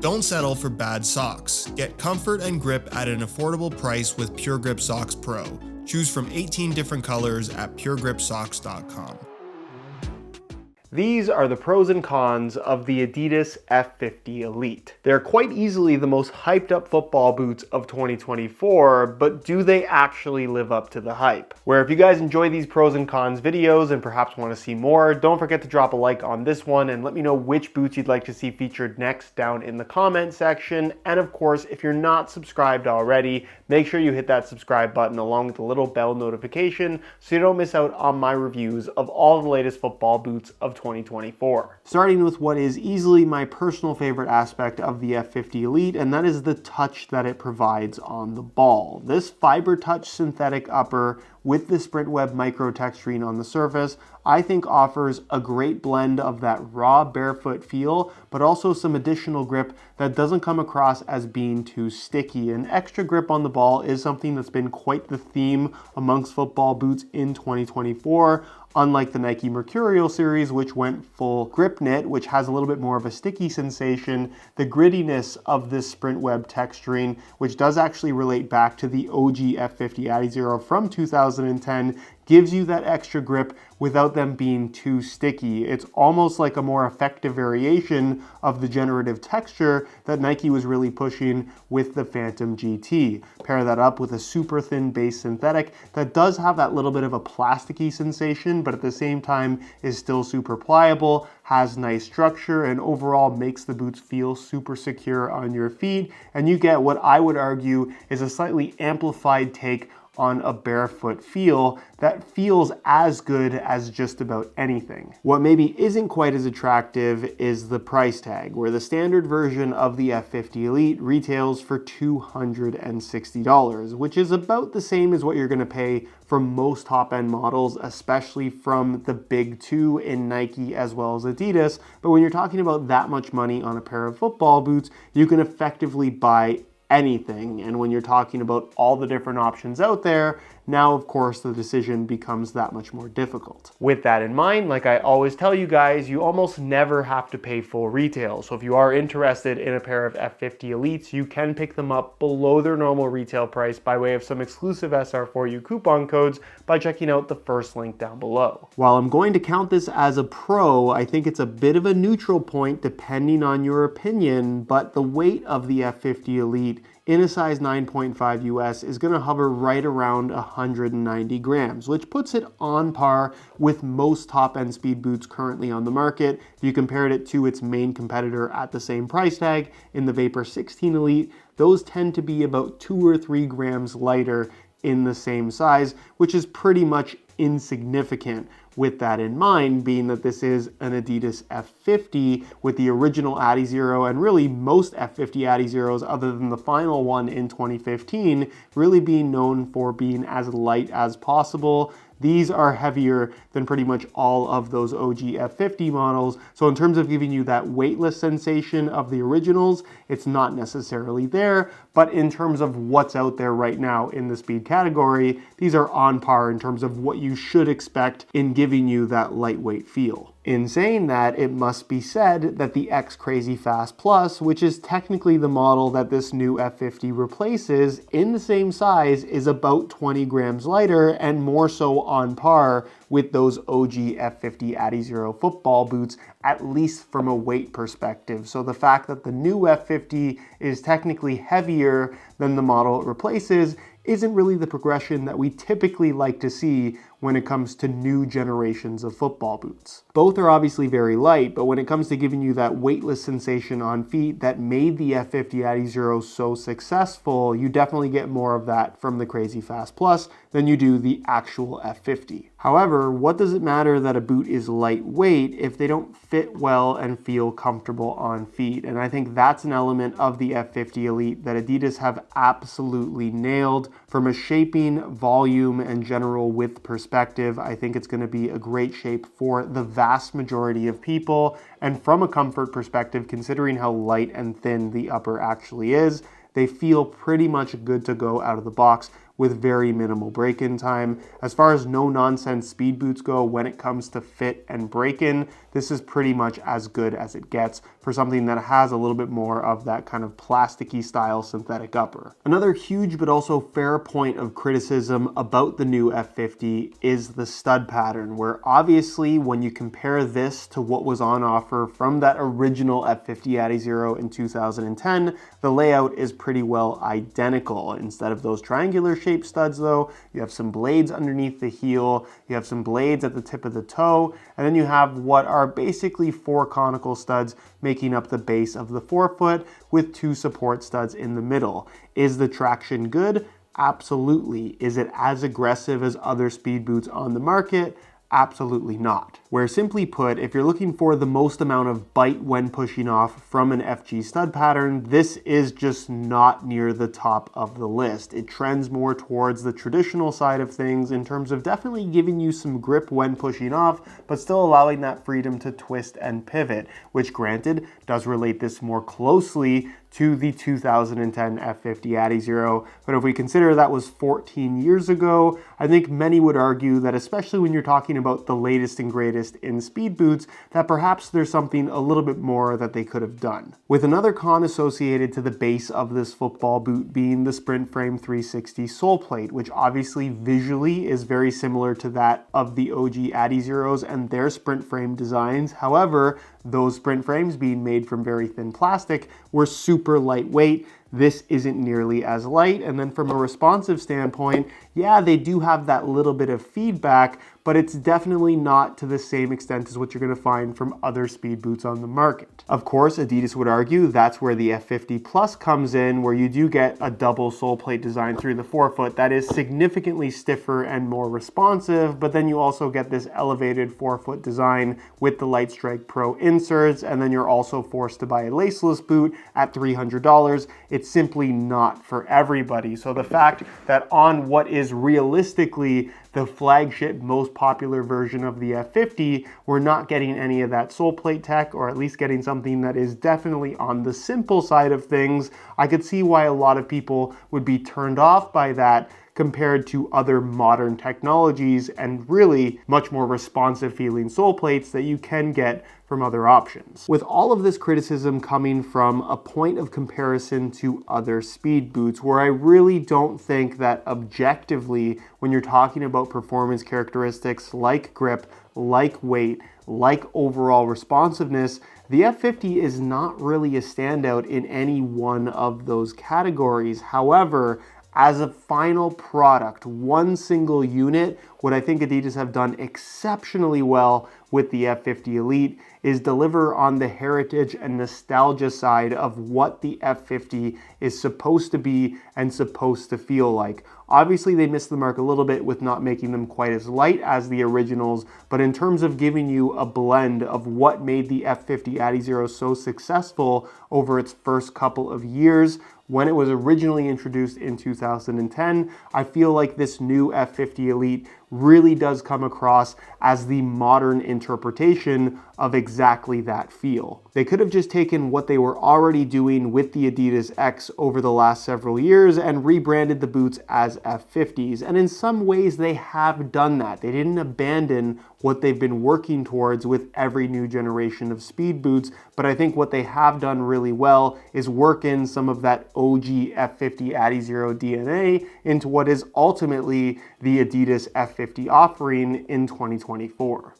Don't settle for bad socks. Get comfort and grip at an affordable price with Pure Grip Socks Pro. Choose from 18 different colors at puregripsocks.com. These are the pros and cons of the Adidas F50 Elite. They're quite easily the most hyped up football boots of 2024, but do they actually live up to the hype? Where if you guys enjoy these pros and cons videos and perhaps want to see more, don't forget to drop a like on this one and let me know which boots you'd like to see featured next down in the comment section. And of course, if you're not subscribed already, make sure you hit that subscribe button along with the little bell notification so you don't miss out on my reviews of all the latest football boots of 2024. Starting with what is easily my personal favorite aspect of the F50 Elite, and that is the touch that it provides on the ball. This Fiber Touch synthetic upper with the Sprintweb micro texturing on the surface, I think offers a great blend of that raw barefoot feel, but also some additional grip that doesn't come across as being too sticky. And extra grip on the ball is something that's been quite the theme amongst football boots in 2024. Unlike the Nike Mercurial series, which went full grip knit, which has a little bit more of a sticky sensation, the grittiness of this Sprintweb texturing, which does actually relate back to the OG F50 Adizero from 2010, gives you that extra grip without them being too sticky. It's almost like a more effective variation of the generative texture that Nike was really pushing with the Phantom GT. Pair that up with a super thin base synthetic that does have that little bit of a plasticky sensation, but at the same time is still super pliable, has nice structure, and overall makes the boots feel super secure on your feet. And you get what I would argue is a slightly amplified take on a barefoot feel that feels as good as just about anything. What maybe isn't quite as attractive is the price tag, where the standard version of the F50 Elite retails for $260, which is about the same as what you're gonna pay for most top-end models, especially from the big two in Nike as well as Adidas. But when you're talking about that much money on a pair of football boots, you can effectively buy anything. And when you're talking about all the different options out there, now of course the decision becomes that much more difficult. With that in mind, like I always tell you guys, you almost never have to pay full retail. So if you are interested in a pair of F50 Elites, you can pick them up below their normal retail price by way of some exclusive SR4U coupon codes by checking out the first link down below. While I'm going to count this as a pro, I think it's a bit of a neutral point depending on your opinion, but the weight of the F50 Elite in a size 9.5 US is going to hover right around 190 grams, which puts it on par with most top-end speed boots currently on the market. If you compared it to its main competitor at the same price tag in the Vapor 16 Elite, those tend to be about 2 or 3 grams lighter in the same size, which is pretty much insignificant. With that in mind, being that this is an Adidas F50 with the original Adizero and really most F50 Adizeros other than the final one in 2015 really being known for being as light as possible. These are heavier than pretty much all of those OG F50 models. So in terms of giving you that weightless sensation of the originals, it's not necessarily there. But in terms of what's out there right now in the speed category, these are on par in terms of what you should expect in giving you that lightweight feel. In saying that, it must be said that the X Crazy Fast Plus, which is technically the model that this new F50 replaces, in the same size is about 20 grams lighter and more so on par with those OG F50 Adizero football boots, at least from a weight perspective. So the fact that the new F50 is technically heavier than the model it replaces isn't really the progression that we typically like to see when it comes to new generations of football boots. Both are obviously very light, but when it comes to giving you that weightless sensation on feet that made the F50 Adizero so successful, you definitely get more of that from the Crazy Fast Plus than you do the actual F50. However, what does it matter that a boot is lightweight if they don't fit well and feel comfortable on feet? And I think that's an element of the F50 Elite that Adidas have absolutely nailed. From a shaping, volume, and general width perspective, I think it's going to be a great shape for the vast majority of people. And from a comfort perspective, considering how light and thin the upper actually is, they feel pretty much good to go out of the box with very minimal break-in time. As far as no-nonsense speed boots go, when it comes to fit and break-in, this is pretty much as good as it gets for something that has a little bit more of that kind of plasticky style synthetic upper. Another huge but also fair point of criticism about the new F50 is the stud pattern, where obviously when you compare this to what was on offer from that original F50 Adizero in 2010, the layout is pretty well identical. Instead of those triangular shaped studs though, you have some blades underneath the heel, you have some blades at the tip of the toe, and then you have what are basically 4 conical studs making up the base of the forefoot with 2 support studs in the middle. Is the traction good? Absolutely. Is it as aggressive as other speed boots on the market? Absolutely not. Where simply put, if you're looking for the most amount of bite when pushing off from an FG stud pattern, this is just not near the top of the list. It trends more towards the traditional side of things in terms of definitely giving you some grip when pushing off, but still allowing that freedom to twist and pivot, which granted does relate this more closely to the 2010 F50 Adizero, but if we consider that was 14 years ago, I think many would argue that especially when you're talking about the latest and greatest in speed boots, that perhaps there's something a little bit more that they could have done. With another con associated to the base of this football boot being the Sprint Frame 360 sole plate, which obviously visually is very similar to that of the OG Adizeros and their Sprint Frame designs. However, those Sprint frames being made from very thin plastic were super lightweight. This isn't nearly as light. And then from a responsive standpoint, yeah, they do have that little bit of feedback, but it's definitely not to the same extent as what you're going to find from other speed boots on the market. Of course, Adidas would argue that's where the F50 Plus comes in, where you do get a double sole plate design through the forefoot that is significantly stiffer and more responsive, but then you also get this elevated forefoot design with the Light Strike Pro inserts, and then you're also forced to buy a laceless boot at $300. It's simply not for everybody. So the fact that on what is realistically the flagship most popular version of the F50, we're not getting any of that sole plate tech, or at least getting something that is definitely on the simple side of things. I could see why a lot of people would be turned off by that compared to other modern technologies and really much more responsive feeling sole plates that you can get from other options. With all of this criticism coming from a point of comparison to other speed boots, where I really don't think that objectively, when you're talking about performance characteristics like grip, like weight, like overall responsiveness, the F50 is not really a standout in any one of those categories. However, as a final product, one single unit, what I think Adidas have done exceptionally well with the F50 Elite is deliver on the heritage and nostalgia side of what the F50 is supposed to be and supposed to feel like. Obviously, they missed the mark a little bit with not making them quite as light as the originals, but in terms of giving you a blend of what made the F50 Adizero so successful over its first couple of years, when it was originally introduced in 2010, I feel like this new F50 Elite really does come across as the modern interpretation of exactly that feel. They could have just taken what they were already doing with the Adidas X over the last several years and rebranded the boots as F50s. And in some ways they have done that. They didn't abandon what they've been working towards with every new generation of speed boots, but I think what they have done really well is work in some of that OG F50 Adizero DNA into what is ultimately the Adidas F50 offering in 2024.